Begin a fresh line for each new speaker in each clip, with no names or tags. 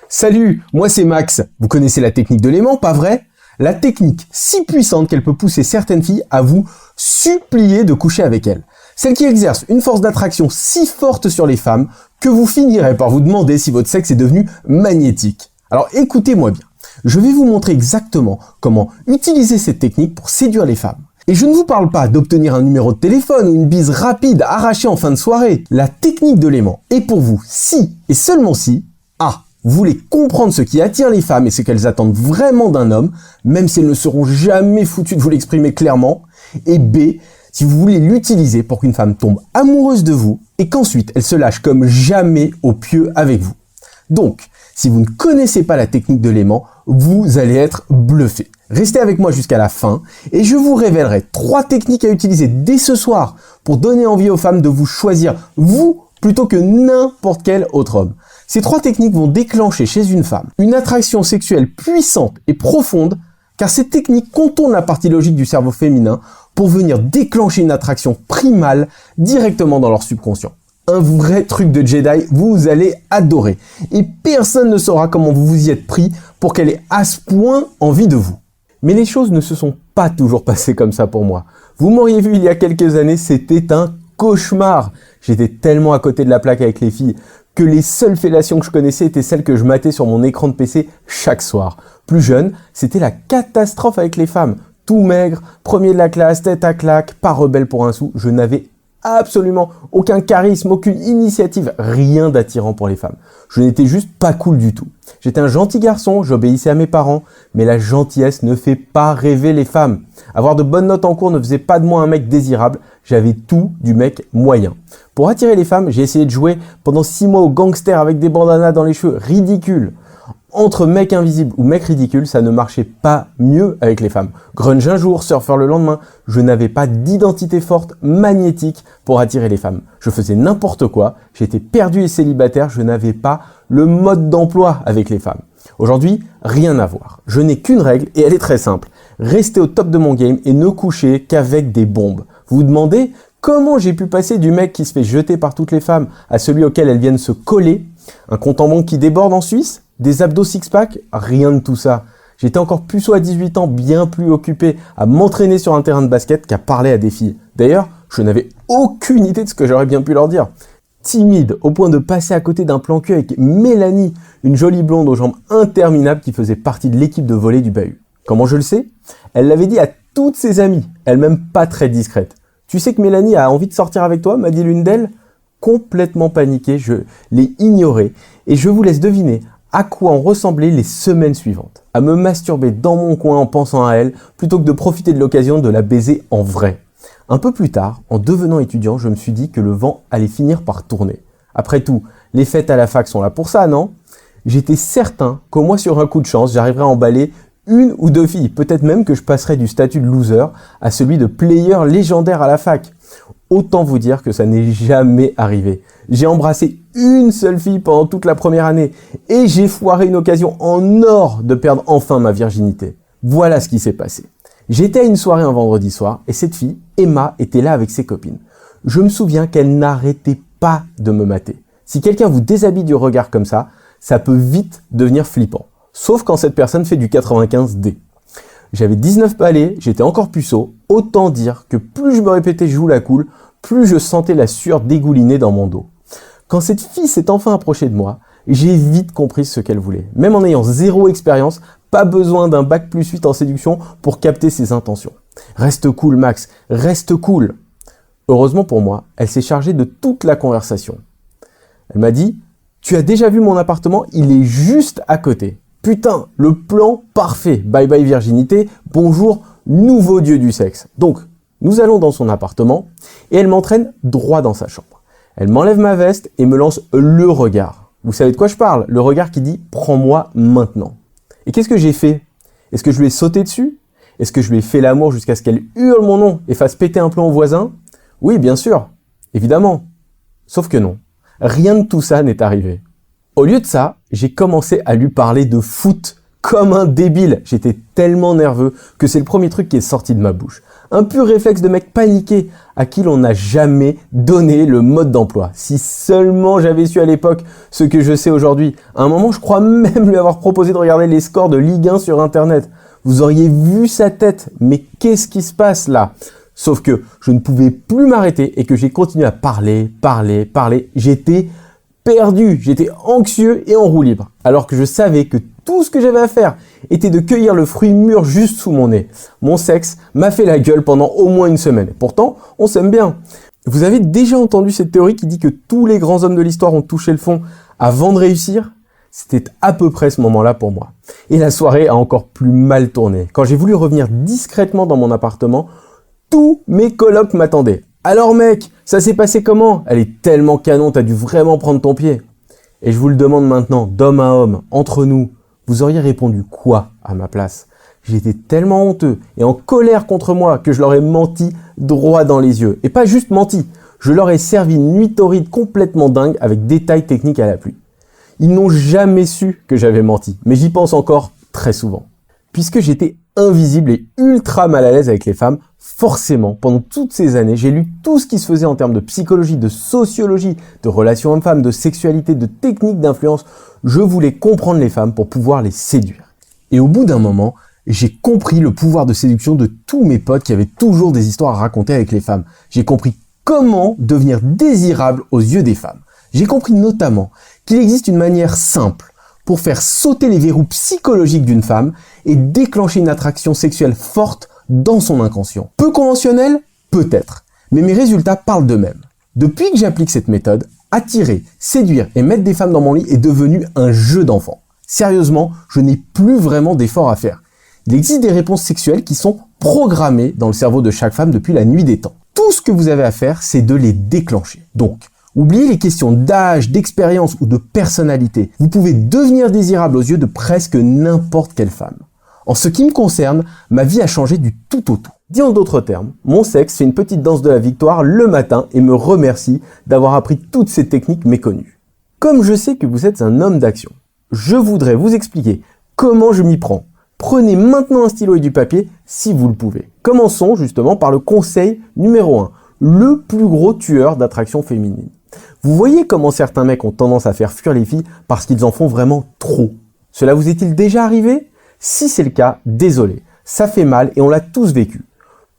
Salut, moi c'est Max. Vous connaissez la technique de l'aimant, pas vrai? La technique si puissante qu'elle peut pousser certaines filles à vous supplier de coucher avec elles. Celle qui exerce une force d'attraction si forte sur les femmes que vous finirez par vous demander si votre sexe est devenu magnétique. Alors écoutez-moi bien. Je vais vous montrer exactement comment utiliser cette technique pour séduire les femmes. Et je ne vous parle pas d'obtenir un numéro de téléphone ou une bise rapide arrachée en fin de soirée. La technique de l'aimant est pour vous si et seulement si vous voulez comprendre ce qui attire les femmes et ce qu'elles attendent vraiment d'un homme, même si elles ne seront jamais foutues de vous l'exprimer clairement, et B, si vous voulez l'utiliser pour qu'une femme tombe amoureuse de vous et qu'ensuite elle se lâche comme jamais au pieu avec vous. Donc, si vous ne connaissez pas la technique de l'aimant, vous allez être bluffé. Restez avec moi jusqu'à la fin et je vous révélerai 3 techniques à utiliser dès ce soir pour donner envie aux femmes de vous choisir, vous, plutôt que n'importe quel autre homme. Ces 3 techniques vont déclencher chez une femme une attraction sexuelle puissante et profonde, car ces techniques contournent la partie logique du cerveau féminin pour venir déclencher une attraction primale directement dans leur subconscient. Un vrai truc de Jedi, vous allez adorer. Et personne ne saura comment vous vous y êtes pris pour qu'elle ait à ce point envie de vous. Mais les choses ne se sont pas toujours passées comme ça pour moi. Vous m'auriez vu il y a quelques années, c'était un cauchemar. J'étais tellement à côté de la plaque avec les filles que les seules fellations que je connaissais étaient celles que je matais sur mon écran de PC chaque soir. Plus jeune, c'était la catastrophe avec les femmes. Tout maigre, premier de la classe, tête à claque, pas rebelle pour un sou. Je n'avais absolument aucun charisme, aucune initiative, rien d'attirant pour les femmes. Je n'étais juste pas cool du tout. J'étais un gentil garçon, j'obéissais à mes parents, mais la gentillesse ne fait pas rêver les femmes. Avoir de bonnes notes en cours ne faisait pas de moi un mec désirable, j'avais tout du mec moyen. Pour attirer les femmes, j'ai essayé de jouer pendant 6 mois au gangster avec des bandanas dans les cheveux, ridicule. Entre mec invisible ou mec ridicule, ça ne marchait pas mieux avec les femmes. Grunge un jour, surfer le lendemain, je n'avais pas d'identité forte, magnétique pour attirer les femmes. Je faisais n'importe quoi, j'étais perdu et célibataire, je n'avais pas le mode d'emploi avec les femmes. Aujourd'hui, rien à voir. Je n'ai qu'une règle et elle est très simple. Rester au top de mon game et ne coucher qu'avec des bombes. Vous vous demandez comment j'ai pu passer du mec qui se fait jeter par toutes les femmes à celui auquel elles viennent se coller? Un compte en banque qui déborde en Suisse? Des abdos six-pack? Rien de tout ça. J'étais encore puceau à 18 ans, bien plus occupé à m'entraîner sur un terrain de basket qu'à parler à des filles. D'ailleurs, je n'avais aucune idée de ce que j'aurais bien pu leur dire. Timide, au point de passer à côté d'un plan cul avec Mélanie, une jolie blonde aux jambes interminables qui faisait partie de l'équipe de volley du bahut. Comment je le sais? Elle l'avait dit à toutes ses amies, elle-même pas très discrète. Tu sais que Mélanie a envie de sortir avec toi, m'a dit l'une d'elles. Complètement paniqué, je l'ai ignoré et je vous laisse deviner à quoi ont ressemblé les semaines suivantes. À me masturber dans mon coin en pensant à elle, plutôt que de profiter de l'occasion de la baiser en vrai. Un peu plus tard, en devenant étudiant, je me suis dit que le vent allait finir par tourner. Après tout, les fêtes à la fac sont là pour ça, non? J'étais certain qu'au moins sur un coup de chance, j'arriverais à emballer 1 ou 2 filles. Peut-être même que je passerais du statut de loser à celui de player légendaire à la fac. Autant vous dire que ça n'est jamais arrivé. J'ai embrassé une seule fille pendant toute la première année et j'ai foiré une occasion en or de perdre enfin ma virginité. Voilà ce qui s'est passé. J'étais à une soirée un vendredi soir et cette fille, Emma, était là avec ses copines. Je me souviens qu'elle n'arrêtait pas de me mater. Si quelqu'un vous déshabille du regard comme ça peut vite devenir flippant. Sauf quand cette personne fait du 95D. J'avais 19 balais, j'étais encore puceau, autant dire que plus je me répétais je joue la cool, plus je sentais la sueur dégouliner dans mon dos. Quand cette fille s'est enfin approchée de moi, j'ai vite compris ce qu'elle voulait. Même en ayant 0 expérience, pas besoin d'un bac plus 8 en séduction pour capter ses intentions. Reste cool Max, reste cool. Heureusement pour moi, elle s'est chargée de toute la conversation. Elle m'a dit, tu as déjà vu mon appartement, il est juste à côté. Putain, le plan parfait. Bye bye virginité, bonjour nouveau dieu du sexe. Donc, nous allons dans son appartement et elle m'entraîne droit dans sa chambre. Elle m'enlève ma veste et me lance le regard. Vous savez de quoi je parle? Le regard qui dit « prends-moi maintenant ». Et qu'est-ce que j'ai fait? Est-ce que je lui ai sauté dessus? Est-ce que je lui ai fait l'amour jusqu'à ce qu'elle hurle mon nom et fasse péter un plomb au voisin? Oui, bien sûr, évidemment. Sauf que non, rien de tout ça n'est arrivé. Au lieu de ça, j'ai commencé à lui parler de foot comme un débile. J'étais tellement nerveux que c'est le premier truc qui est sorti de ma bouche. Un pur réflexe de mec paniqué à qui l'on n'a jamais donné le mode d'emploi. Si seulement j'avais su à l'époque ce que je sais aujourd'hui. À un moment, je crois même lui avoir proposé de regarder les scores de Ligue 1 sur Internet. Vous auriez vu sa tête. Mais qu'est-ce qui se passe là? Sauf que je ne pouvais plus m'arrêter et que j'ai continué à parler. J'étais perdu, j'étais anxieux et en roue libre. Alors que je savais que tout ce que j'avais à faire était de cueillir le fruit mûr juste sous mon nez. Mon sexe m'a fait la gueule pendant au moins une semaine. Pourtant, on s'aime bien. Vous avez déjà entendu cette théorie qui dit que tous les grands hommes de l'histoire ont touché le fond avant de réussir? C'était à peu près ce moment-là pour moi. Et la soirée a encore plus mal tourné. Quand j'ai voulu revenir discrètement dans mon appartement, tous mes colocs m'attendaient. Alors mec, ça s'est passé comment? Elle est tellement canon, t'as dû vraiment prendre ton pied. Et je vous le demande maintenant, d'homme à homme, entre nous, vous auriez répondu quoi à ma place? J'étais tellement honteux et en colère contre moi que je leur ai menti droit dans les yeux. Et pas juste menti, je leur ai servi une nuit torride complètement dingue avec détails techniques à la pluie. Ils n'ont jamais su que j'avais menti, mais j'y pense encore très souvent. Puisque j'étais invisible et ultra mal à l'aise avec les femmes, forcément, pendant toutes ces années, j'ai lu tout ce qui se faisait en termes de psychologie, de sociologie, de relations hommes-femmes, de sexualité, de techniques d'influence. Je voulais comprendre les femmes pour pouvoir les séduire. Et au bout d'un moment, j'ai compris le pouvoir de séduction de tous mes potes qui avaient toujours des histoires à raconter avec les femmes. J'ai compris comment devenir désirable aux yeux des femmes. J'ai compris notamment qu'il existe une manière simple pour faire sauter les verrous psychologiques d'une femme et déclencher une attraction sexuelle forte dans son inconscient. Peu conventionnel? Peut-être. Mais mes résultats parlent d'eux-mêmes. Depuis que j'applique cette méthode, attirer, séduire et mettre des femmes dans mon lit est devenu un jeu d'enfant. Sérieusement, je n'ai plus vraiment d'efforts à faire. Il existe des réponses sexuelles qui sont programmées dans le cerveau de chaque femme depuis la nuit des temps. Tout ce que vous avez à faire, c'est de les déclencher. Donc, oubliez les questions d'âge, d'expérience ou de personnalité. Vous pouvez devenir désirable aux yeux de presque n'importe quelle femme. En ce qui me concerne, ma vie a changé du tout au tout. Dit en d'autres termes, mon sexe fait une petite danse de la victoire le matin et me remercie d'avoir appris toutes ces techniques méconnues. Comme je sais que vous êtes un homme d'action, je voudrais vous expliquer comment je m'y prends. Prenez maintenant un stylo et du papier si vous le pouvez. Commençons justement par le conseil numéro 1, le plus gros tueur d'attraction féminine. Vous voyez comment certains mecs ont tendance à faire fuir les filles parce qu'ils en font vraiment trop. Cela vous est-il déjà arrivé? Si c'est le cas, désolé, ça fait mal et on l'a tous vécu.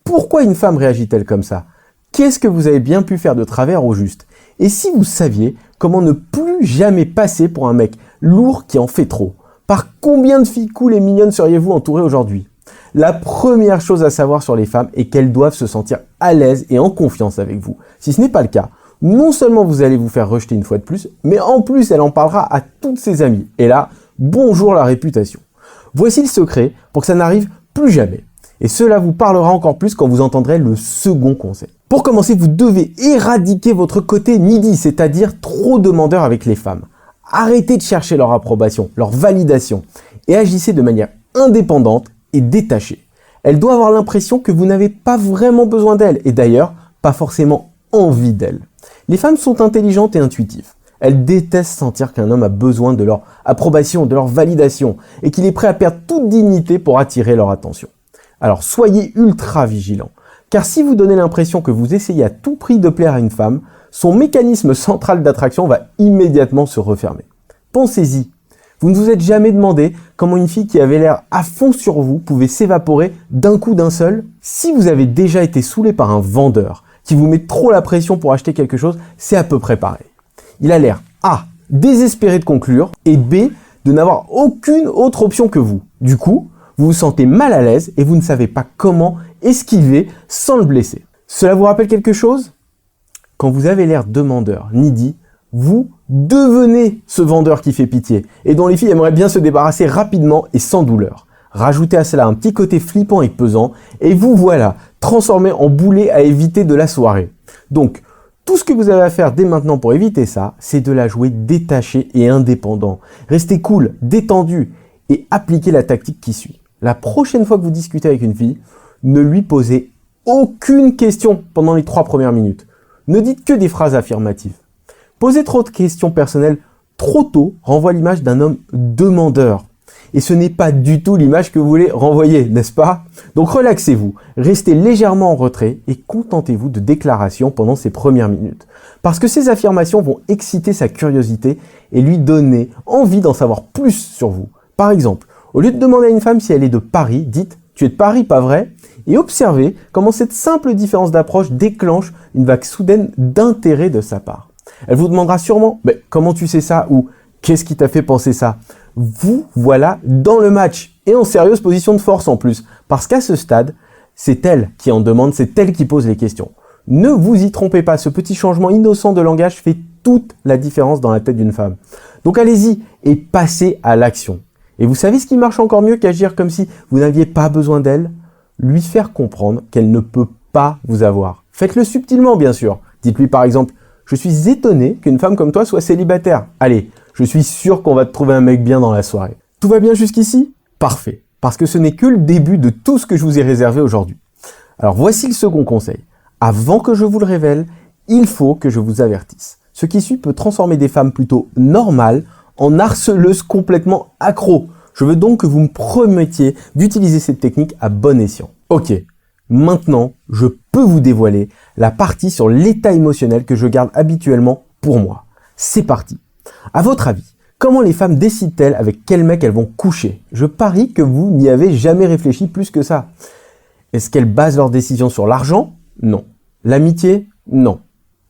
Pourquoi une femme réagit-elle comme ça? Qu'est-ce que vous avez bien pu faire de travers au juste? Et si vous saviez comment ne plus jamais passer pour un mec lourd qui en fait trop? Par combien de filles cool et mignonnes seriez-vous entouré aujourd'hui? La première chose à savoir sur les femmes est qu'elles doivent se sentir à l'aise et en confiance avec vous. Si ce n'est pas le cas, non seulement vous allez vous faire rejeter une fois de plus, mais en plus elle en parlera à toutes ses amies. Et là, bonjour la réputation. Voici le secret pour que ça n'arrive plus jamais. Et cela vous parlera encore plus quand vous entendrez le second conseil. Pour commencer, vous devez éradiquer votre côté needy, c'est-à-dire trop demandeur avec les femmes. Arrêtez de chercher leur approbation, leur validation et agissez de manière indépendante et détachée. Elle doit avoir l'impression que vous n'avez pas vraiment besoin d'elle et d'ailleurs pas forcément envie d'elle. Les femmes sont intelligentes et intuitives. Elles détestent sentir qu'un homme a besoin de leur approbation, de leur validation et qu'il est prêt à perdre toute dignité pour attirer leur attention. Alors soyez ultra vigilants, car si vous donnez l'impression que vous essayez à tout prix de plaire à une femme, son mécanisme central d'attraction va immédiatement se refermer. Pensez-y, vous ne vous êtes jamais demandé comment une fille qui avait l'air à fond sur vous pouvait s'évaporer d'un coup d'un seul? Si vous avez déjà été saoulé par un vendeur qui vous met trop la pression pour acheter quelque chose, c'est à peu près pareil. Il a l'air A, désespéré de conclure, et B, de n'avoir aucune autre option que vous. Du coup, vous vous sentez mal à l'aise et vous ne savez pas comment esquiver sans le blesser. Cela vous rappelle quelque chose? Quand vous avez l'air demandeur, needy, vous devenez ce vendeur qui fait pitié et dont les filles aimeraient bien se débarrasser rapidement et sans douleur. Rajoutez à cela un petit côté flippant et pesant et vous voilà transformé en boulet à éviter de la soirée. Donc, tout ce que vous avez à faire dès maintenant pour éviter ça, c'est de la jouer détaché et indépendant. Restez cool, détendu et appliquez la tactique qui suit. La prochaine fois que vous discutez avec une fille, ne lui posez aucune question pendant les 3 premières minutes. Ne dites que des phrases affirmatives. Poser trop de questions personnelles trop tôt renvoie l'image d'un homme demandeur. Et ce n'est pas du tout l'image que vous voulez renvoyer, n'est-ce pas? Donc relaxez-vous, restez légèrement en retrait et contentez-vous de déclarations pendant ces premières minutes. Parce que ces affirmations vont exciter sa curiosité et lui donner envie d'en savoir plus sur vous. Par exemple, au lieu de demander à une femme si elle est de Paris, dites « Tu es de Paris, pas vrai ?» et observez comment cette simple différence d'approche déclenche une vague soudaine d'intérêt de sa part. Elle vous demandera sûrement « Mais comment tu sais ça ?» ou « Qu'est-ce qui t'a fait penser ça ?» Vous voilà dans le match et en sérieuse position de force en plus. Parce qu'à ce stade, c'est elle qui en demande, c'est elle qui pose les questions. Ne vous y trompez pas, ce petit changement innocent de langage fait toute la différence dans la tête d'une femme. Donc allez-y et passez à l'action. Et vous savez ce qui marche encore mieux qu'agir comme si vous n'aviez pas besoin d'elle? Lui faire comprendre qu'elle ne peut pas vous avoir. Faites-le subtilement bien sûr. Dites-lui par exemple « Je suis étonné qu'une femme comme toi soit célibataire. Allez, je suis sûr qu'on va te trouver un mec bien dans la soirée. » Tout va bien jusqu'ici? Parfait. Parce que ce n'est que le début de tout ce que je vous ai réservé aujourd'hui. Alors voici le second conseil. Avant que je vous le révèle, il faut que je vous avertisse. Ce qui suit peut transformer des femmes plutôt normales en harceleuses complètement accros. Je veux donc que vous me promettiez d'utiliser cette technique à bon escient. Ok, maintenant, je peux vous dévoiler la partie sur l'état émotionnel que je garde habituellement pour moi. C'est parti. À votre avis, comment les femmes décident-elles avec quel mec elles vont coucher? Je parie que vous n'y avez jamais réfléchi plus que ça. Est-ce qu'elles basent leurs décisions sur l'argent? Non. L'amitié? Non.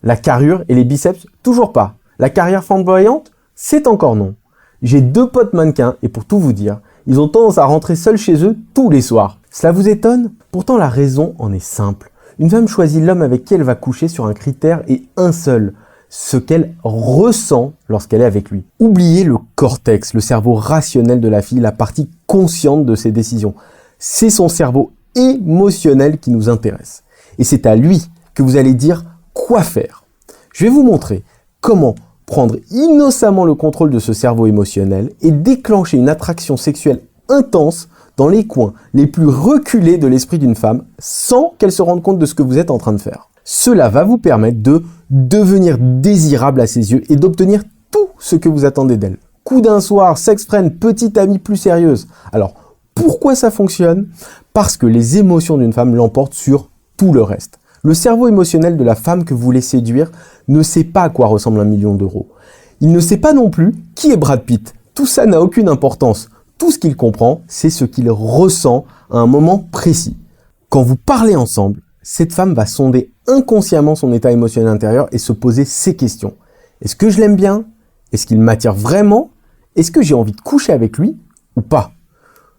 La carrure et les biceps? Toujours pas. La carrière flamboyante? C'est encore non. J'ai 2 potes mannequins et pour tout vous dire, ils ont tendance à rentrer seuls chez eux tous les soirs. Cela vous étonne? Pourtant la raison en est simple. Une femme choisit l'homme avec qui elle va coucher sur un critère et un seul. Ce qu'elle ressent lorsqu'elle est avec lui. Oubliez le cortex, le cerveau rationnel de la fille, la partie consciente de ses décisions. C'est son cerveau émotionnel qui nous intéresse. Et c'est à lui que vous allez dire quoi faire. Je vais vous montrer comment prendre innocemment le contrôle de ce cerveau émotionnel et déclencher une attraction sexuelle intense dans les coins les plus reculés de l'esprit d'une femme sans qu'elle se rende compte de ce que vous êtes en train de faire. Cela va vous permettre de devenir désirable à ses yeux et d'obtenir tout ce que vous attendez d'elle. Coup d'un soir, sex friend, petite amie plus sérieuse. Alors, pourquoi ça fonctionne? Parce que les émotions d'une femme l'emportent sur tout le reste. Le cerveau émotionnel de la femme que vous voulez séduire ne sait pas à quoi ressemble 1 million d'euros. Il ne sait pas non plus qui est Brad Pitt. Tout ça n'a aucune importance. Tout ce qu'il comprend, c'est ce qu'il ressent à un moment précis. Quand vous parlez ensemble, cette femme va sonder inconsciemment son état émotionnel intérieur et se poser ces questions. Est-ce que je l'aime bien? Est-ce qu'il m'attire vraiment? Est-ce que j'ai envie de coucher avec lui ou pas?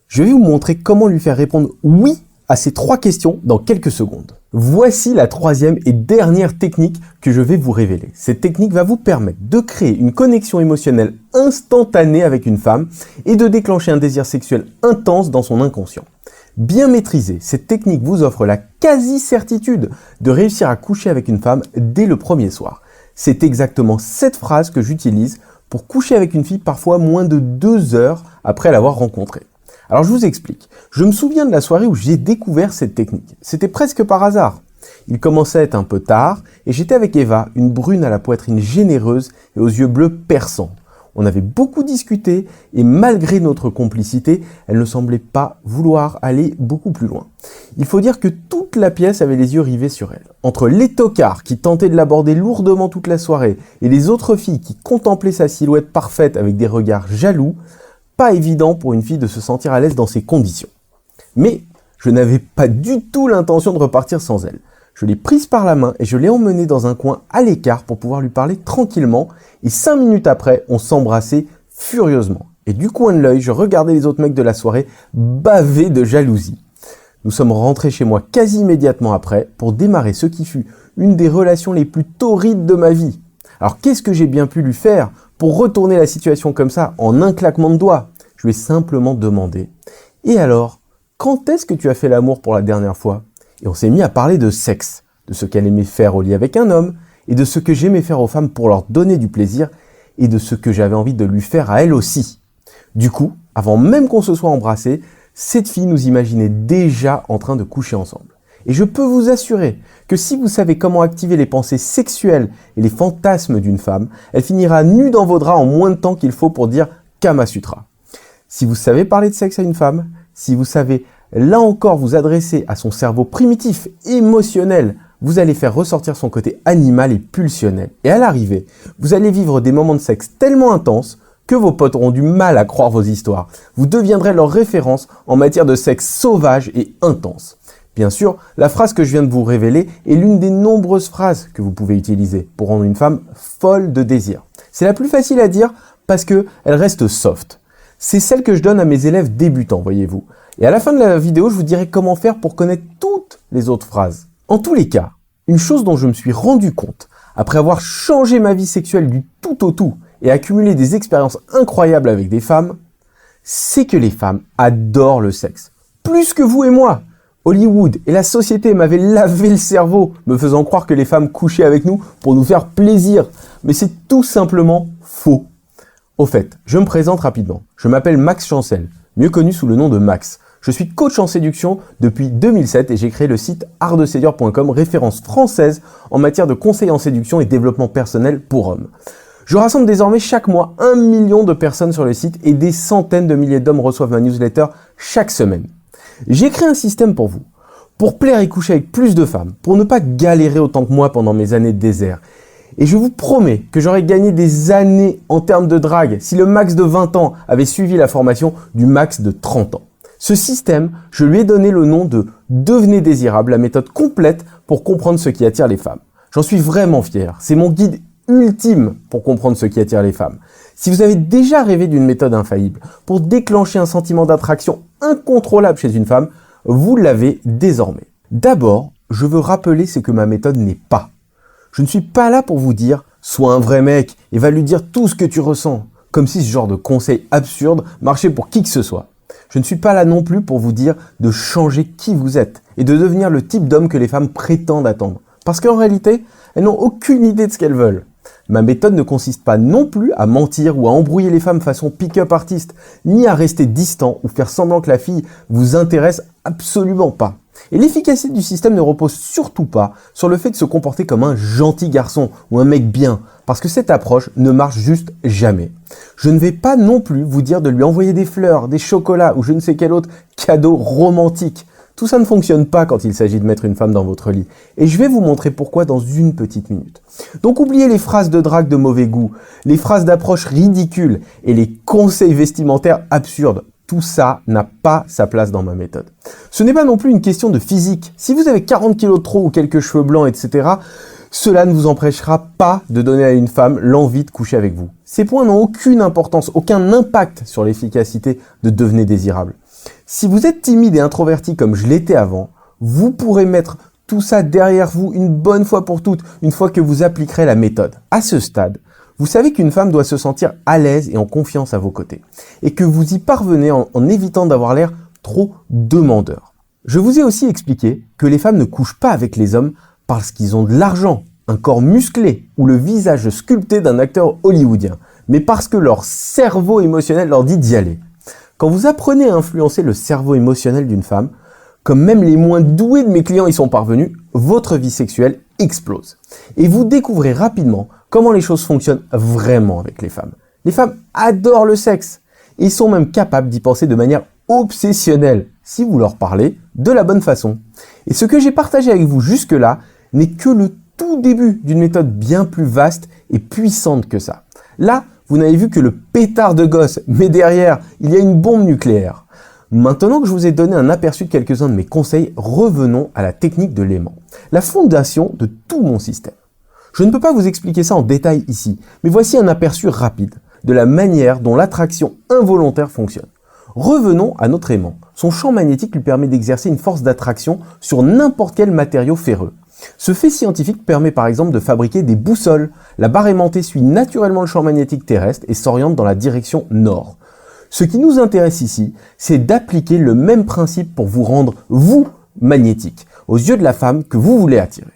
Je vais vous montrer comment lui faire répondre oui à ces 3 questions dans quelques secondes. Voici la 3e et dernière technique que je vais vous révéler. Cette technique va vous permettre de créer une connexion émotionnelle instantanée avec une femme et de déclencher un désir sexuel intense dans son inconscient. Bien maîtrisée, cette technique vous offre la quasi-certitude de réussir à coucher avec une femme dès le premier soir. C'est exactement cette phrase que j'utilise pour coucher avec une fille parfois moins de 2 heures après l'avoir rencontrée. Alors je vous explique. Je me souviens de la soirée où j'ai découvert cette technique. C'était presque par hasard. Il commençait à être un peu tard et j'étais avec Eva, une brune à la poitrine généreuse et aux yeux bleus perçants. On avait beaucoup discuté et malgré notre complicité, elle ne semblait pas vouloir aller beaucoup plus loin. Il faut dire que toute la pièce avait les yeux rivés sur elle. Entre les tocards qui tentaient de l'aborder lourdement toute la soirée et les autres filles qui contemplaient sa silhouette parfaite avec des regards jaloux, pas évident pour une fille de se sentir à l'aise dans ces conditions. Mais je n'avais pas du tout l'intention de repartir sans elle. Je l'ai prise par la main et je l'ai emmenée dans un coin à l'écart pour pouvoir lui parler tranquillement et 5 minutes après, on s'embrassait furieusement. Et du coin de l'œil, je regardais les autres mecs de la soirée baver de jalousie. Nous sommes rentrés chez moi quasi immédiatement après pour démarrer ce qui fut une des relations les plus torrides de ma vie. Alors qu'est-ce que j'ai bien pu lui faire pour retourner la situation comme ça en un claquement de doigts? Je lui ai simplement demandé « Et alors, quand est-ce que tu as fait l'amour pour la dernière fois ?» Et on s'est mis à parler de sexe, de ce qu'elle aimait faire au lit avec un homme, et de ce que j'aimais faire aux femmes pour leur donner du plaisir, et de ce que j'avais envie de lui faire à elle aussi. Du coup, avant même qu'on se soit embrassés, cette fille nous imaginait déjà en train de coucher ensemble. Et je peux vous assurer que si vous savez comment activer les pensées sexuelles et les fantasmes d'une femme, elle finira nue dans vos draps en moins de temps qu'il faut pour dire Kama Sutra. Si vous savez parler de sexe à une femme, si vous savez là encore vous adresser à son cerveau primitif, émotionnel, vous allez faire ressortir son côté animal et pulsionnel. Et à l'arrivée, vous allez vivre des moments de sexe tellement intenses que vos potes auront du mal à croire vos histoires. Vous deviendrez leur référence en matière de sexe sauvage et intense. Bien sûr, la phrase que je viens de vous révéler est l'une des nombreuses phrases que vous pouvez utiliser pour rendre une femme folle de désir. C'est la plus facile à dire parce qu'elle reste soft. C'est celle que je donne à mes élèves débutants, voyez-vous. Et à la fin de la vidéo, je vous dirai comment faire pour connaître toutes les autres phrases. En tous les cas, une chose dont je me suis rendu compte, après avoir changé ma vie sexuelle du tout au tout et accumulé des expériences incroyables avec des femmes, c'est que les femmes adorent le sexe. Plus que vous et moi. Hollywood et la société m'avaient lavé le cerveau, me faisant croire que les femmes couchaient avec nous pour nous faire plaisir. Mais c'est tout simplement faux. Au fait, je me présente rapidement. Je m'appelle Max Chancel, mieux connu sous le nom de Max. Je suis coach en séduction depuis 2007 et j'ai créé le site artdeséduire.com, référence française en matière de conseils en séduction et développement personnel pour hommes. Je rassemble désormais chaque mois 1 million de personnes sur le site et des centaines de milliers d'hommes reçoivent ma newsletter chaque semaine. J'ai créé un système pour vous, pour plaire et coucher avec plus de femmes, pour ne pas galérer autant que moi pendant mes années de désert. Et je vous promets que j'aurais gagné des années en termes de drague si le Max de 20 ans avait suivi la formation du Max de 30 ans. Ce système, je lui ai donné le nom de « Devenez désirable », la méthode complète pour comprendre ce qui attire les femmes. J'en suis vraiment fier, c'est mon guide ultime pour comprendre ce qui attire les femmes. Si vous avez déjà rêvé d'une méthode infaillible pour déclencher un sentiment d'attraction incontrôlable chez une femme, vous l'avez désormais. D'abord, je veux rappeler ce que ma méthode n'est pas. Je ne suis pas là pour vous dire « sois un vrai mec et va lui dire tout ce que tu ressens », comme si ce genre de conseil absurde marchait pour qui que ce soit. Je ne suis pas là non plus pour vous dire de changer qui vous êtes et de devenir le type d'homme que les femmes prétendent attendre. Parce qu'en réalité, elles n'ont aucune idée de ce qu'elles veulent. Ma méthode ne consiste pas non plus à mentir ou à embrouiller les femmes façon pick-up artiste, ni à rester distant ou faire semblant que la fille vous intéresse absolument pas. Et l'efficacité du système ne repose surtout pas sur le fait de se comporter comme un gentil garçon ou un mec bien, parce que cette approche ne marche juste jamais. Je ne vais pas non plus vous dire de lui envoyer des fleurs, des chocolats ou je ne sais quel autre cadeau romantique. Tout ça ne fonctionne pas quand il s'agit de mettre une femme dans votre lit. Et je vais vous montrer pourquoi dans une petite minute. Donc oubliez les phrases de drague de mauvais goût, les phrases d'approche ridicules et les conseils vestimentaires absurdes. Tout ça n'a pas sa place dans ma méthode. Ce n'est pas non plus une question de physique. Si vous avez 40 kilos de trop ou quelques cheveux blancs, etc., cela ne vous empêchera pas de donner à une femme l'envie de coucher avec vous. Ces points n'ont aucune importance, aucun impact sur l'efficacité de devenir désirable. Si vous êtes timide et introverti comme je l'étais avant, vous pourrez mettre tout ça derrière vous une bonne fois pour toutes, une fois que vous appliquerez la méthode. À ce stade, vous savez qu'une femme doit se sentir à l'aise et en confiance à vos côtés, et que vous y parvenez en évitant d'avoir l'air trop demandeur. Je vous ai aussi expliqué que les femmes ne couchent pas avec les hommes parce qu'ils ont de l'argent, un corps musclé ou le visage sculpté d'un acteur hollywoodien, mais parce que leur cerveau émotionnel leur dit d'y aller. Quand vous apprenez à influencer le cerveau émotionnel d'une femme, comme même les moins doués de mes clients y sont parvenus, votre vie sexuelle explose. Et vous découvrez rapidement comment les choses fonctionnent vraiment avec les femmes. Les femmes adorent le sexe et sont même capables d'y penser de manière obsessionnelle, si vous leur parlez de la bonne façon. Et ce que j'ai partagé avec vous jusque-là n'est que le tout début d'une méthode bien plus vaste et puissante que ça. Là, vous n'avez vu que le pétard de gosse, mais derrière, il y a une bombe nucléaire. Maintenant que je vous ai donné un aperçu de quelques-uns de mes conseils, revenons à la technique de l'aimant, la fondation de tout mon système. Je ne peux pas vous expliquer ça en détail ici, mais voici un aperçu rapide de la manière dont l'attraction involontaire fonctionne. Revenons à notre aimant. Son champ magnétique lui permet d'exercer une force d'attraction sur n'importe quel matériau ferreux. Ce fait scientifique permet par exemple de fabriquer des boussoles. La barre aimantée suit naturellement le champ magnétique terrestre et s'oriente dans la direction nord. Ce qui nous intéresse ici, c'est d'appliquer le même principe pour vous rendre, vous, magnétique, aux yeux de la femme que vous voulez attirer.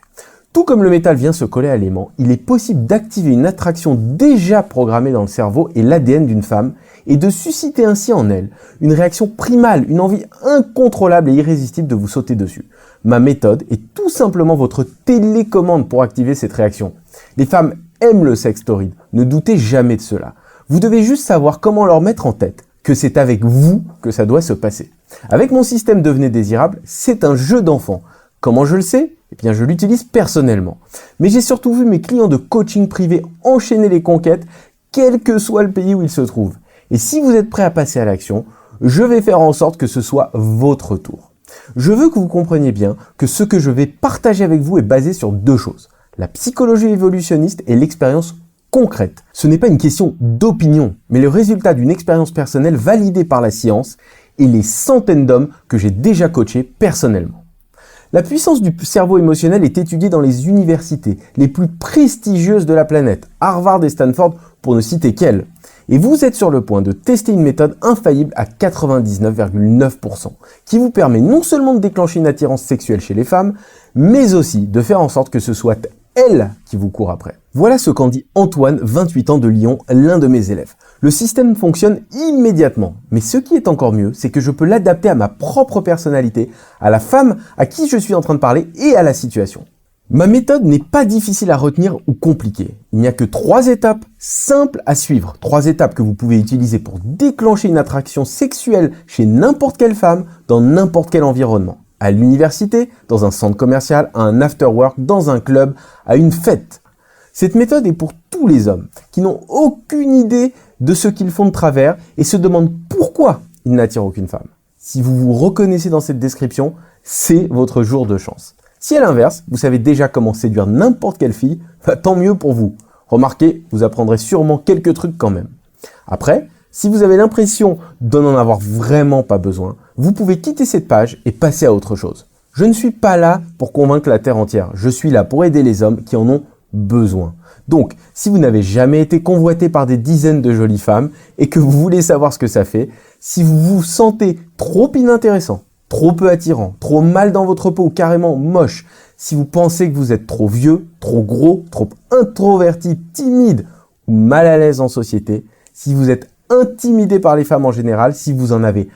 Tout comme le métal vient se coller à l'aimant, il est possible d'activer une attraction déjà programmée dans le cerveau et l'ADN d'une femme et de susciter ainsi en elle une réaction primale, une envie incontrôlable et irrésistible de vous sauter dessus. Ma méthode est tout simplement votre télécommande pour activer cette réaction. Les femmes aiment le sexe torride, ne doutez jamais de cela. Vous devez juste savoir comment leur mettre en tête que c'est avec vous que ça doit se passer. Avec mon système Devenez désirable, c'est un jeu d'enfant. Comment je le sais ? Eh bien, je l'utilise personnellement. Mais j'ai surtout vu mes clients de coaching privé enchaîner les conquêtes, quel que soit le pays où ils se trouvent. Et si vous êtes prêt à passer à l'action, je vais faire en sorte que ce soit votre tour. Je veux que vous compreniez bien que ce que je vais partager avec vous est basé sur deux choses. La psychologie évolutionniste et l'expérience concrète. Ce n'est pas une question d'opinion, mais le résultat d'une expérience personnelle validée par la science et les centaines d'hommes que j'ai déjà coachés personnellement. La puissance du cerveau émotionnel est étudiée dans les universités les plus prestigieuses de la planète, Harvard et Stanford pour ne citer qu'elles. Et vous êtes sur le point de tester une méthode infaillible à 99,9% qui vous permet non seulement de déclencher une attirance sexuelle chez les femmes, mais aussi de faire en sorte que ce soit elle qui vous court après. Voilà ce qu'en dit Antoine, 28 ans de Lyon, l'un de mes élèves. Le système fonctionne immédiatement, mais ce qui est encore mieux, c'est que je peux l'adapter à ma propre personnalité, à la femme à qui je suis en train de parler et à la situation. Ma méthode n'est pas difficile à retenir ou compliquée. Il n'y a que 3 étapes simples à suivre. 3 étapes que vous pouvez utiliser pour déclencher une attraction sexuelle chez n'importe quelle femme, dans n'importe quel environnement. À l'université, dans un centre commercial, à un after-work, dans un club, à une fête. Cette méthode est pour tous les hommes qui n'ont aucune idée de ce qu'ils font de travers et se demandent pourquoi ils n'attirent aucune femme. Si vous vous reconnaissez dans cette description, c'est votre jour de chance. Si à l'inverse, vous savez déjà comment séduire n'importe quelle fille, tant mieux pour vous. Remarquez, vous apprendrez sûrement quelques trucs quand même. Après, si vous avez l'impression de n'en avoir vraiment pas besoin, vous pouvez quitter cette page et passer à autre chose. Je ne suis pas là pour convaincre la terre entière, je suis là pour aider les hommes qui en ont besoin. Donc, si vous n'avez jamais été convoité par des dizaines de jolies femmes et que vous voulez savoir ce que ça fait, si vous vous sentez trop inintéressant, trop peu attirant, trop mal dans votre peau ou carrément moche, si vous pensez que vous êtes trop vieux, trop gros, trop introverti, timide ou mal à l'aise en société, si vous êtes intimidé par les femmes en général, si vous en avez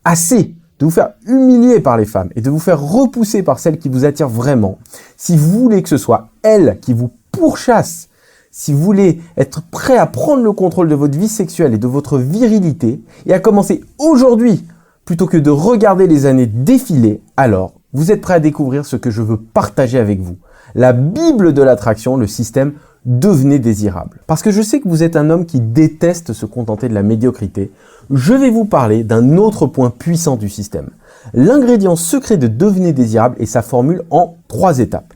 assez de vous faire humilier par les femmes et de vous faire repousser par celles qui vous attirent vraiment, si vous voulez que ce soit elles qui vous pourchassent, si vous voulez être prêt à prendre le contrôle de votre vie sexuelle et de votre virilité et à commencer aujourd'hui plutôt que de regarder les années défiler, alors vous êtes prêt à découvrir ce que je veux partager avec vous. La Bible de l'attraction, le système Devenez désirable. Parce que je sais que vous êtes un homme qui déteste se contenter de la médiocrité, je vais vous parler d'un autre point puissant du système. L'ingrédient secret de Devenez désirable est sa formule en 3 étapes.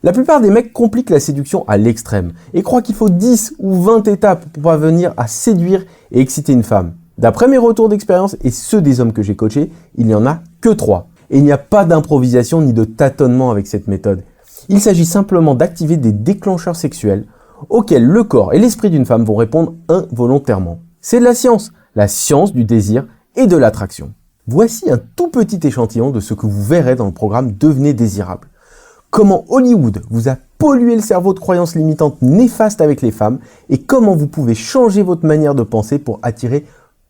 La plupart des mecs compliquent la séduction à l'extrême et croient qu'il faut 10 ou 20 étapes pour parvenir à séduire et exciter une femme. D'après mes retours d'expérience et ceux des hommes que j'ai coachés, il n'y en a que 3. Et il n'y a pas d'improvisation ni de tâtonnement avec cette méthode. Il s'agit simplement d'activer des déclencheurs sexuels auxquels le corps et l'esprit d'une femme vont répondre involontairement. C'est de la science du désir et de l'attraction. Voici un tout petit échantillon de ce que vous verrez dans le programme Devenez désirable. Comment Hollywood vous a pollué le cerveau de croyances limitantes néfastes avec les femmes et comment vous pouvez changer votre manière de penser pour attirer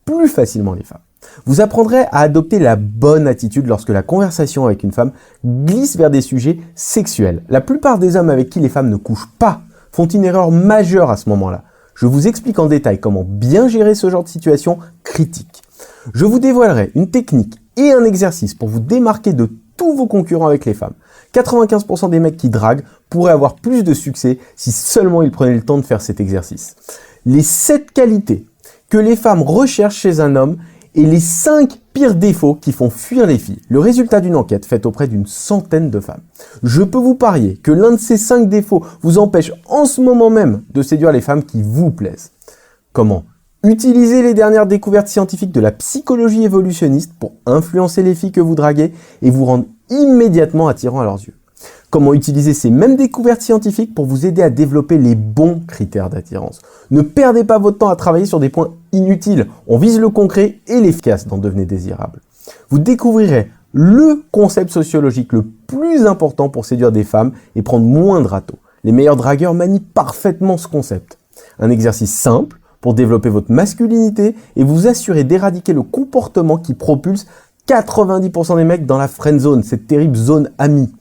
plus facilement les femmes. Vous apprendrez à adopter la bonne attitude lorsque la conversation avec une femme glisse vers des sujets sexuels. La plupart des hommes avec qui les femmes ne couchent pas font une erreur majeure à ce moment-là. Je vous explique en détail comment bien gérer ce genre de situation critique. Je vous dévoilerai une technique et un exercice pour vous démarquer de tous vos concurrents avec les femmes. 95% des mecs qui draguent pourraient avoir plus de succès si seulement ils prenaient le temps de faire cet exercice. Les 7 qualités que les femmes recherchent chez un homme et les 5 pires défauts qui font fuir les filles. Le résultat d'une enquête faite auprès d'une centaine de femmes. Je peux vous parier que l'un de ces 5 défauts vous empêche en ce moment même de séduire les femmes qui vous plaisent. Comment utiliser les dernières découvertes scientifiques de la psychologie évolutionniste pour influencer les filles que vous draguez et vous rendre immédiatement attirant à leurs yeux. Comment utiliser ces mêmes découvertes scientifiques pour vous aider à développer les bons critères d'attirance. Ne perdez pas votre temps à travailler sur des points inutiles. On vise le concret et l'efficace dans Devenez désirable. Vous découvrirez le concept sociologique le plus important pour séduire des femmes et prendre moins de râteaux. Les meilleurs dragueurs manient parfaitement ce concept. Un exercice simple pour développer votre masculinité et vous assurer d'éradiquer le comportement qui propulse 90% des mecs dans la friend zone, cette terrible zone amie.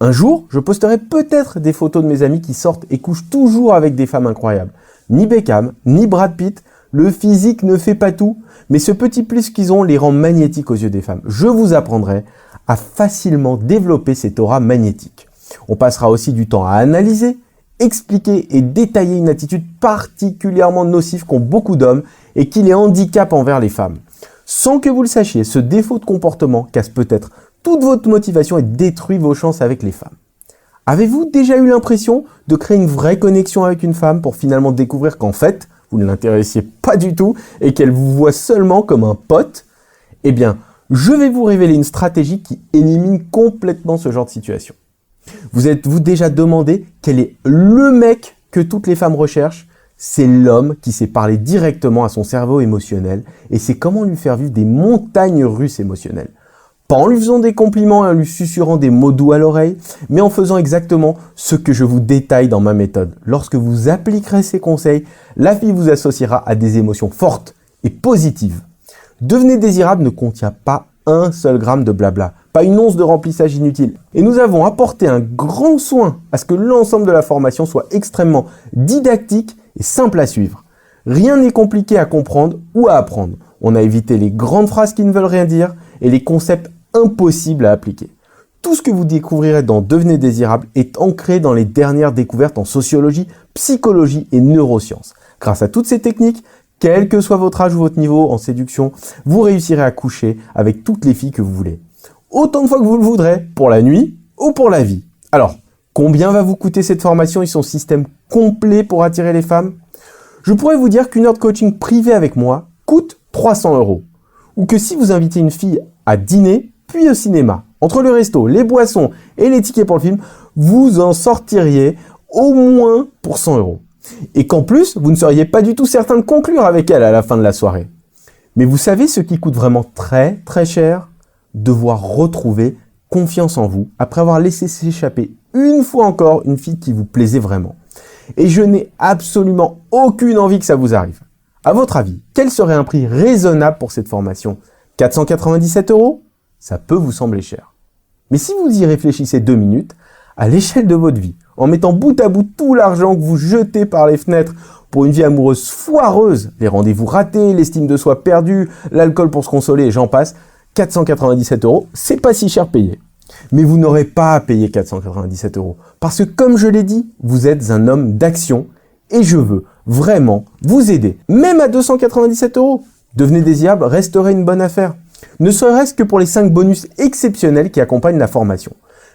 Un jour, je posterai peut-être des photos de mes amis qui sortent et couchent toujours avec des femmes incroyables. Ni Beckham, ni Brad Pitt Le physique ne fait pas tout, mais ce petit plus qu'ils ont les rend magnétiques aux yeux des femmes. Je vous apprendrai à facilement développer cette aura magnétique. On passera aussi du temps à analyser, expliquer et détailler une attitude particulièrement nocive qu'ont beaucoup d'hommes et qui les handicape envers les femmes. Sans que vous le sachiez, ce défaut de comportement casse peut-être toute votre motivation et détruit vos chances avec les femmes. Avez-vous déjà eu l'impression de créer une vraie connexion avec une femme pour finalement découvrir qu'en fait, vous ne l'intéressiez pas du tout et qu'elle vous voit seulement comme un pote? Eh bien, je vais vous révéler une stratégie qui élimine complètement ce genre de situation. Vous êtes-vous déjà demandé quel est le mec que toutes les femmes recherchent? C'est l'homme qui sait parler directement à son cerveau émotionnel et c'est comment lui faire vivre des montagnes russes émotionnelles. Pas en lui faisant des compliments et en lui susurrant des mots doux à l'oreille, mais en faisant exactement ce que je vous détaille dans ma méthode. Lorsque vous appliquerez ces conseils, la fille vous associera à des émotions fortes et positives. Devenez désirable ne contient pas un seul gramme de blabla, pas une once de remplissage inutile. Et nous avons apporté un grand soin à ce que l'ensemble de la formation soit extrêmement didactique et simple à suivre. Rien n'est compliqué à comprendre ou à apprendre. On a évité les grandes phrases qui ne veulent rien dire et les concepts impossibles à appliquer. Tout ce que vous découvrirez dans Devenez désirable est ancré dans les dernières découvertes en sociologie, psychologie et neurosciences. Grâce à toutes ces techniques, quel que soit votre âge ou votre niveau en séduction, vous réussirez à coucher avec toutes les filles que vous voulez. Autant de fois que vous le voudrez, pour la nuit ou pour la vie. Alors, combien va vous coûter cette formation et son système complet pour attirer les femmes? Je pourrais vous dire qu'une heure de coaching privé avec moi coûte 300 €. Ou que si vous invitez une fille à dîner, puis au cinéma, entre le resto, les boissons et les tickets pour le film, vous en sortiriez au moins pour 100 €. Et qu'en plus, vous ne seriez pas du tout certain de conclure avec elle à la fin de la soirée. Mais vous savez ce qui coûte vraiment très très cher? Devoir retrouver confiance en vous après avoir laissé s'échapper une fois encore une fille qui vous plaisait vraiment. Et je n'ai absolument aucune envie que ça vous arrive. À votre avis, quel serait un prix raisonnable pour cette formation? 497 €? Ça peut vous sembler cher. Mais si vous y réfléchissez 2 minutes, à l'échelle de votre vie, en mettant bout à bout tout l'argent que vous jetez par les fenêtres pour une vie amoureuse foireuse, les rendez-vous ratés, l'estime de soi perdue, l'alcool pour se consoler et j'en passe, 497 €, c'est pas si cher payé. Mais vous n'aurez pas à payer 497 € parce que comme je l'ai dit, vous êtes un homme d'action et je veux vraiment vous aider. Même à 297 €, Devenez désirable resterait une bonne affaire. Ne serait-ce que pour les 5 bonus exceptionnels qui accompagnent la formation.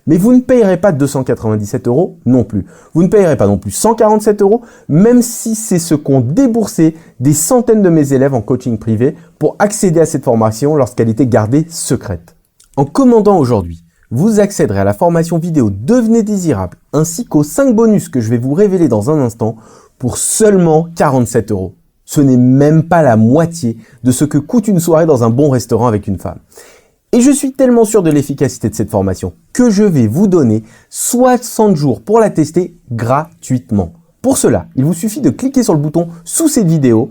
Mais vous ne payerez pas 297 € non plus. Vous ne payerez pas non plus 147 €, même si c'est ce qu'ont déboursé des centaines de mes élèves en coaching privé pour accéder à cette formation lorsqu'elle était gardée secrète. En commandant aujourd'hui, vous accéderez à la formation vidéo Devenez désirable ainsi qu'aux 5 bonus que je vais vous révéler dans un instant pour seulement 47 €. Ce n'est même pas la moitié de ce que coûte une soirée dans un bon restaurant avec une femme. Et je suis tellement sûr de l'efficacité de cette formation que je vais vous donner 60 jours pour la tester gratuitement. Pour cela, il vous suffit de cliquer sur le bouton sous cette vidéo.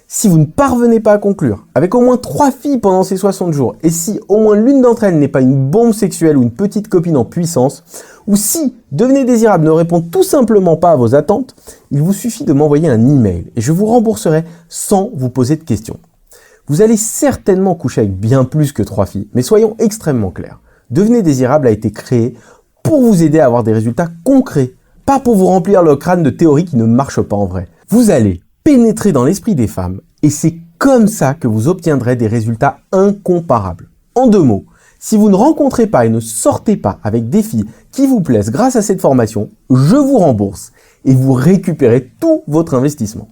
Si vous ne parvenez pas à conclure avec au moins 3 filles pendant ces 60 jours et si au moins l'une d'entre elles n'est pas une bombe sexuelle ou une petite copine en puissance, ou si Devenez désirable ne répond tout simplement pas à vos attentes, il vous suffit de m'envoyer un email et je vous rembourserai sans vous poser de questions. Vous allez certainement coucher avec bien plus que 3 filles, mais soyons extrêmement clairs. Devenez désirable a été créé pour vous aider à avoir des résultats concrets, pas pour vous remplir le crâne de théories qui ne marchent pas en vrai. Vous allez pénétrer dans l'esprit des femmes et c'est comme ça que vous obtiendrez des résultats incomparables. En 2 mots, si vous ne rencontrez pas et ne sortez pas avec des filles qui vous plaisent grâce à cette formation, je vous rembourse et vous récupérez tout votre investissement.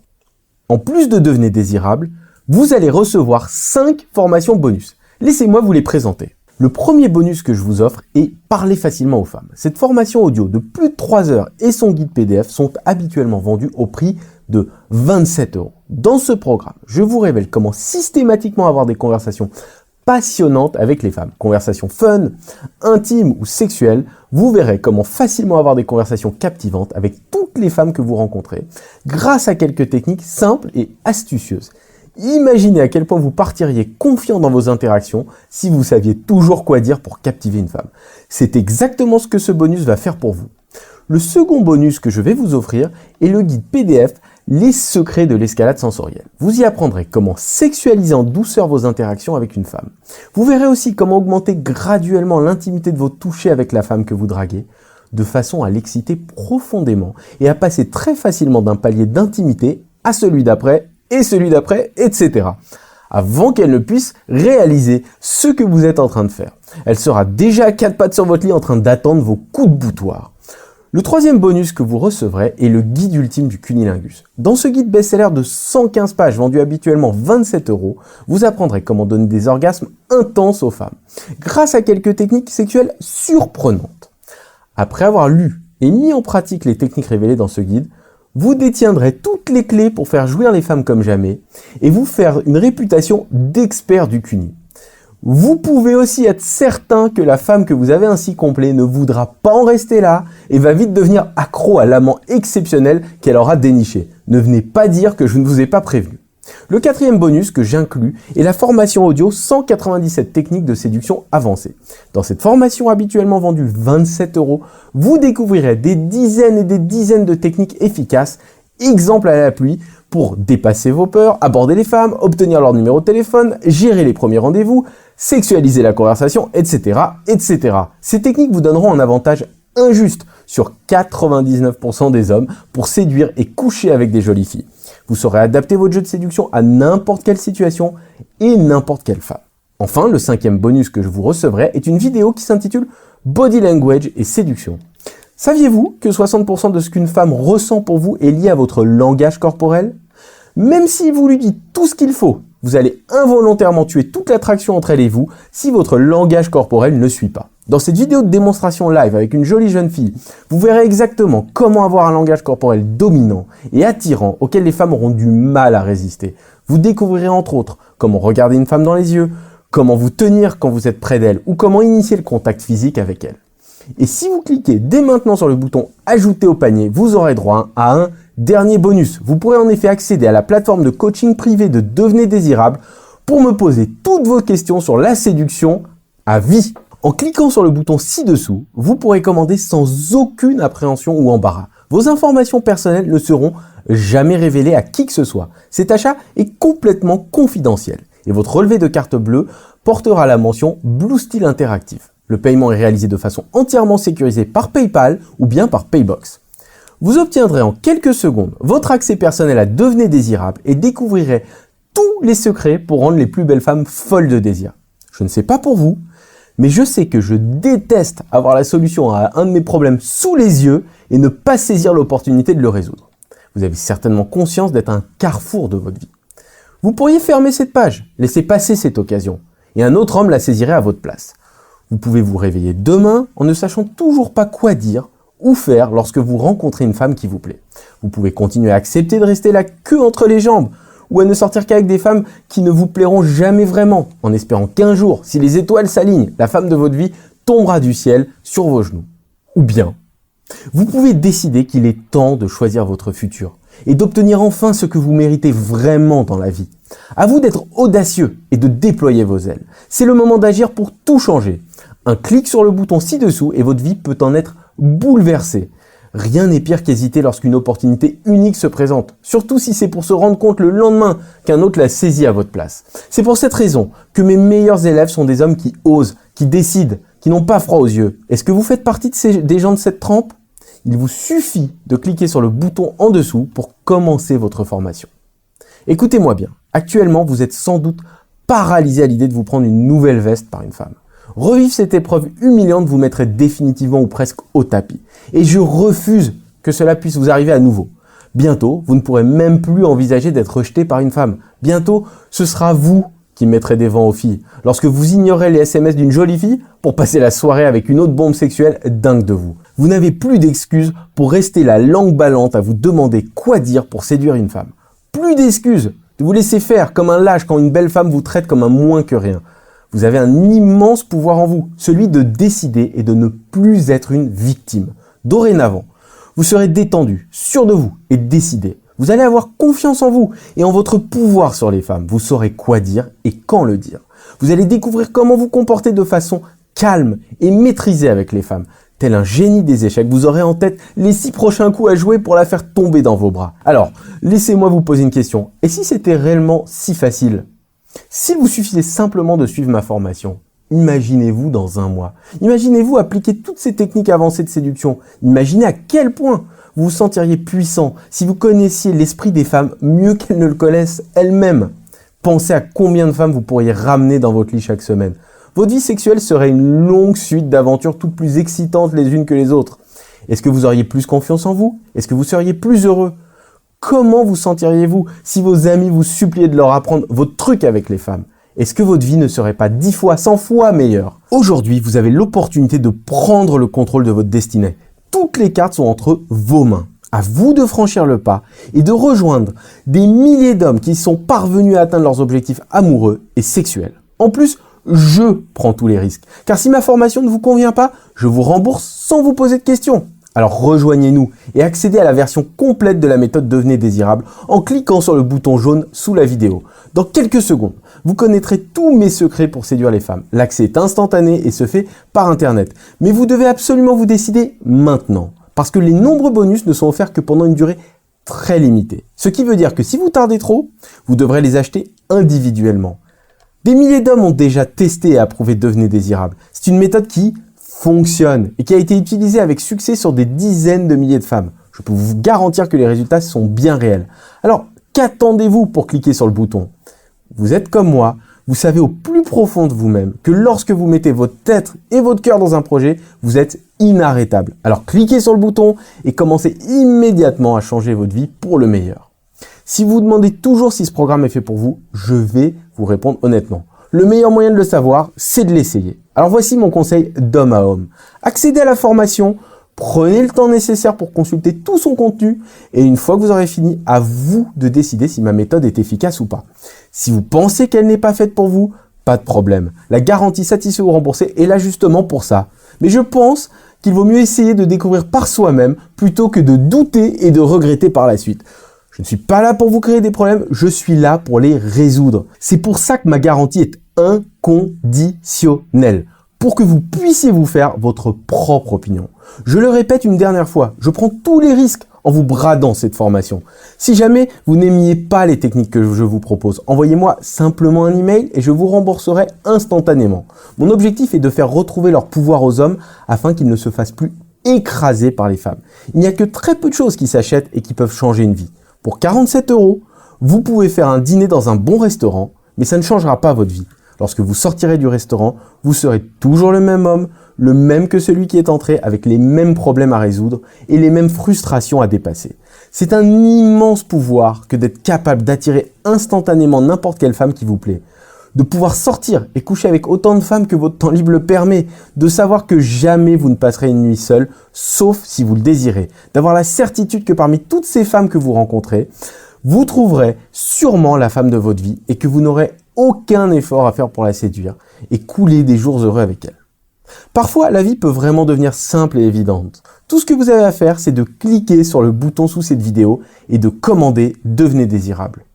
En plus de Devenez désirable, vous allez recevoir 5 formations bonus. Laissez-moi vous les présenter. Le premier bonus que je vous offre est Parler facilement aux femmes. Cette formation audio de plus de 3 heures et son guide PDF sont habituellement vendus au prix de 27 €. Dans ce programme, je vous révèle comment systématiquement avoir des conversations passionnantes avec les femmes. Conversations fun, intimes ou sexuelles, vous verrez comment facilement avoir des conversations captivantes avec toutes les femmes que vous rencontrez grâce à quelques techniques simples et astucieuses. Imaginez à quel point vous partiriez confiant dans vos interactions si vous saviez toujours quoi dire pour captiver une femme. C'est exactement ce que ce bonus va faire pour vous. Le second bonus que je vais vous offrir est le guide PDF les secrets de l'escalade sensorielle. Vous y apprendrez comment sexualiser en douceur vos interactions avec une femme. Vous verrez aussi comment augmenter graduellement l'intimité de vos touchés avec la femme que vous draguez, de façon à l'exciter profondément et à passer très facilement d'un palier d'intimité à celui d'après, et celui d'après, etc. avant qu'elle ne puisse réaliser ce que vous êtes en train de faire. Elle sera déjà à quatre pattes sur votre lit en train d'attendre vos coups de boutoir. Le troisième bonus que vous recevrez est le guide ultime du cunilingus. Dans ce guide best-seller de 115 pages vendu habituellement 27 €, vous apprendrez comment donner des orgasmes intenses aux femmes, grâce à quelques techniques sexuelles surprenantes. Après avoir lu et mis en pratique les techniques révélées dans ce guide, vous détiendrez toutes les clés pour faire jouir les femmes comme jamais et vous faire une réputation d'expert du cuni. Vous pouvez aussi être certain que la femme que vous avez ainsi comblée ne voudra pas en rester là et va vite devenir accro à l'amant exceptionnel qu'elle aura déniché. Ne venez pas dire que je ne vous ai pas prévenu. Le quatrième bonus que j'inclus est la formation audio 197 techniques de séduction avancée. Dans cette formation habituellement vendue 27 €, vous découvrirez des dizaines et des dizaines de techniques efficaces, exemples à la pluie, pour dépasser vos peurs, aborder les femmes, obtenir leur numéro de téléphone, gérer les premiers rendez-vous, sexualiser la conversation, etc., etc. Ces techniques vous donneront un avantage injuste sur 99% des hommes pour séduire et coucher avec des jolies filles. Vous saurez adapter votre jeu de séduction à n'importe quelle situation et n'importe quelle femme. Enfin, le cinquième bonus que je vous recevrai est une vidéo qui s'intitule Body Language et Séduction. Saviez-vous que 60% de ce qu'une femme ressent pour vous est lié à votre langage corporel ? Même si vous lui dites tout ce qu'il faut, vous allez involontairement tuer toute l'attraction entre elle et vous si votre langage corporel ne suit pas. Dans cette vidéo de démonstration live avec une jolie jeune fille, vous verrez exactement comment avoir un langage corporel dominant et attirant auquel les femmes auront du mal à résister. Vous découvrirez entre autres comment regarder une femme dans les yeux, comment vous tenir quand vous êtes près d'elle ou comment initier le contact physique avec elle. Et si vous cliquez dès maintenant sur le bouton « Ajouter au panier », vous aurez droit à un dernier bonus. Vous pourrez en effet accéder à la plateforme de coaching privé de Devenez Désirable pour me poser toutes vos questions sur la séduction à vie. En cliquant sur le bouton ci-dessous, vous pourrez commander sans aucune appréhension ou embarras. Vos informations personnelles ne seront jamais révélées à qui que ce soit. Cet achat est complètement confidentiel et votre relevé de carte bleue portera la mention Blue Steel Interactive. Le paiement est réalisé de façon entièrement sécurisée par PayPal ou bien par Paybox. Vous obtiendrez en quelques secondes votre accès personnel à Devenez Désirable et découvrirez tous les secrets pour rendre les plus belles femmes folles de désir. Je ne sais pas pour vous, mais je sais que je déteste avoir la solution à un de mes problèmes sous les yeux et ne pas saisir l'opportunité de le résoudre. Vous avez certainement conscience d'être à un carrefour de votre vie. Vous pourriez fermer cette page, laisser passer cette occasion, et un autre homme la saisirait à votre place. Vous pouvez vous réveiller demain en ne sachant toujours pas quoi dire ou faire lorsque vous rencontrez une femme qui vous plaît. Vous pouvez continuer à accepter de rester la queue entre les jambes ou à ne sortir qu'avec des femmes qui ne vous plairont jamais vraiment, en espérant qu'un jour, si les étoiles s'alignent, la femme de votre vie tombera du ciel sur vos genoux. Ou bien, vous pouvez décider qu'il est temps de choisir votre futur et d'obtenir enfin ce que vous méritez vraiment dans la vie. À vous d'être audacieux et de déployer vos ailes. C'est le moment d'agir pour tout changer. Un clic sur le bouton ci-dessous et votre vie peut en être bouleversée. Rien n'est pire qu'hésiter lorsqu'une opportunité unique se présente, surtout si c'est pour se rendre compte le lendemain qu'un autre l'a saisi à votre place. C'est pour cette raison que mes meilleurs élèves sont des hommes qui osent, qui décident, qui n'ont pas froid aux yeux. Est-ce que vous faites partie des gens de cette trempe ? Il vous suffit de cliquer sur le bouton en dessous pour commencer votre formation. Écoutez-moi bien, actuellement vous êtes sans doute paralysé à l'idée de vous prendre une nouvelle veste par une femme. Revivre cette épreuve humiliante vous mettrait définitivement ou presque au tapis. Et je refuse que cela puisse vous arriver à nouveau. Bientôt, vous ne pourrez même plus envisager d'être rejeté par une femme. Bientôt, ce sera vous qui mettrez des vents aux filles. Lorsque vous ignorez les SMS d'une jolie fille pour passer la soirée avec une autre bombe sexuelle dingue de vous. Vous n'avez plus d'excuses pour rester la langue ballante à vous demander quoi dire pour séduire une femme. Plus d'excuses de vous laisser faire comme un lâche quand une belle femme vous traite comme un moins que rien. Vous avez un immense pouvoir en vous, celui de décider et de ne plus être une victime. Dorénavant, vous serez détendu, sûr de vous et décidé. Vous allez avoir confiance en vous et en votre pouvoir sur les femmes. Vous saurez quoi dire et quand le dire. Vous allez découvrir comment vous comporter de façon calme et maîtrisée avec les femmes. Tel un génie des échecs, vous aurez en tête les 6 prochains coups à jouer pour la faire tomber dans vos bras. Alors, laissez-moi vous poser une question. Et si c'était réellement si facile? S'il vous suffisait simplement de suivre ma formation, imaginez-vous dans un mois. Imaginez-vous appliquer toutes ces techniques avancées de séduction. Imaginez à quel point vous vous sentiriez puissant si vous connaissiez l'esprit des femmes mieux qu'elles ne le connaissent elles-mêmes. Pensez à combien de femmes vous pourriez ramener dans votre lit chaque semaine. Votre vie sexuelle serait une longue suite d'aventures toutes plus excitantes les unes que les autres. Est-ce que vous auriez plus confiance en vous? Est-ce que vous seriez plus heureux? Comment vous sentiriez-vous si vos amis vous suppliaient de leur apprendre votre truc avec les femmes? Est-ce que votre vie ne serait pas 10 fois, 100 fois meilleure? Aujourd'hui, vous avez l'opportunité de prendre le contrôle de votre destinée. Toutes les cartes sont entre vos mains. À vous de franchir le pas et de rejoindre des milliers d'hommes qui sont parvenus à atteindre leurs objectifs amoureux et sexuels. En plus, je prends tous les risques. Car si ma formation ne vous convient pas, je vous rembourse sans vous poser de questions. Alors rejoignez-nous et accédez à la version complète de la méthode Devenez désirable en cliquant sur le bouton jaune sous la vidéo. Dans quelques secondes, vous connaîtrez tous mes secrets pour séduire les femmes. L'accès est instantané et se fait par internet. Mais vous devez absolument vous décider maintenant. Parce que les nombreux bonus ne sont offerts que pendant une durée très limitée. Ce qui veut dire que si vous tardez trop, vous devrez les acheter individuellement. Des milliers d'hommes ont déjà testé et approuvé Devenez désirable. C'est une méthode qui fonctionne et qui a été utilisée avec succès sur des dizaines de milliers de femmes. Je peux vous garantir que les résultats sont bien réels. Alors, qu'attendez-vous pour cliquer sur le bouton? Vous êtes comme moi, vous savez au plus profond de vous-même que lorsque vous mettez votre tête et votre cœur dans un projet, vous êtes inarrêtable. Alors cliquez sur le bouton et commencez immédiatement à changer votre vie pour le meilleur. Si vous vous demandez toujours si ce programme est fait pour vous, je vais vous répondre honnêtement. Le meilleur moyen de le savoir, c'est de l'essayer. Alors voici mon conseil d'homme à homme. Accédez à la formation, prenez le temps nécessaire pour consulter tout son contenu et une fois que vous aurez fini, à vous de décider si ma méthode est efficace ou pas. Si vous pensez qu'elle n'est pas faite pour vous, pas de problème. La garantie satisfait ou remboursée est là justement pour ça. Mais je pense qu'il vaut mieux essayer de découvrir par soi-même plutôt que de douter et de regretter par la suite. Je ne suis pas là pour vous créer des problèmes, je suis là pour les résoudre. C'est pour ça que ma garantie est inconditionnelle. Pour que vous puissiez vous faire votre propre opinion. Je le répète une dernière fois, je prends tous les risques en vous bradant cette formation. Si jamais vous n'aimiez pas les techniques que je vous propose, envoyez-moi simplement un email et je vous rembourserai instantanément. Mon objectif est de faire retrouver leur pouvoir aux hommes afin qu'ils ne se fassent plus écraser par les femmes. Il n'y a que très peu de choses qui s'achètent et qui peuvent changer une vie. Pour 47 €, vous pouvez faire un dîner dans un bon restaurant, mais ça ne changera pas votre vie. Lorsque vous sortirez du restaurant, vous serez toujours le même homme, le même que celui qui est entré, avec les mêmes problèmes à résoudre et les mêmes frustrations à dépasser. C'est un immense pouvoir que d'être capable d'attirer instantanément n'importe quelle femme qui vous plaît. De pouvoir sortir et coucher avec autant de femmes que votre temps libre le permet, de savoir que jamais vous ne passerez une nuit seule, sauf si vous le désirez, d'avoir la certitude que parmi toutes ces femmes que vous rencontrez, vous trouverez sûrement la femme de votre vie et que vous n'aurez aucun effort à faire pour la séduire et couler des jours heureux avec elle. Parfois, la vie peut vraiment devenir simple et évidente. Tout ce que vous avez à faire, c'est de cliquer sur le bouton sous cette vidéo et de commander Devenez désirable.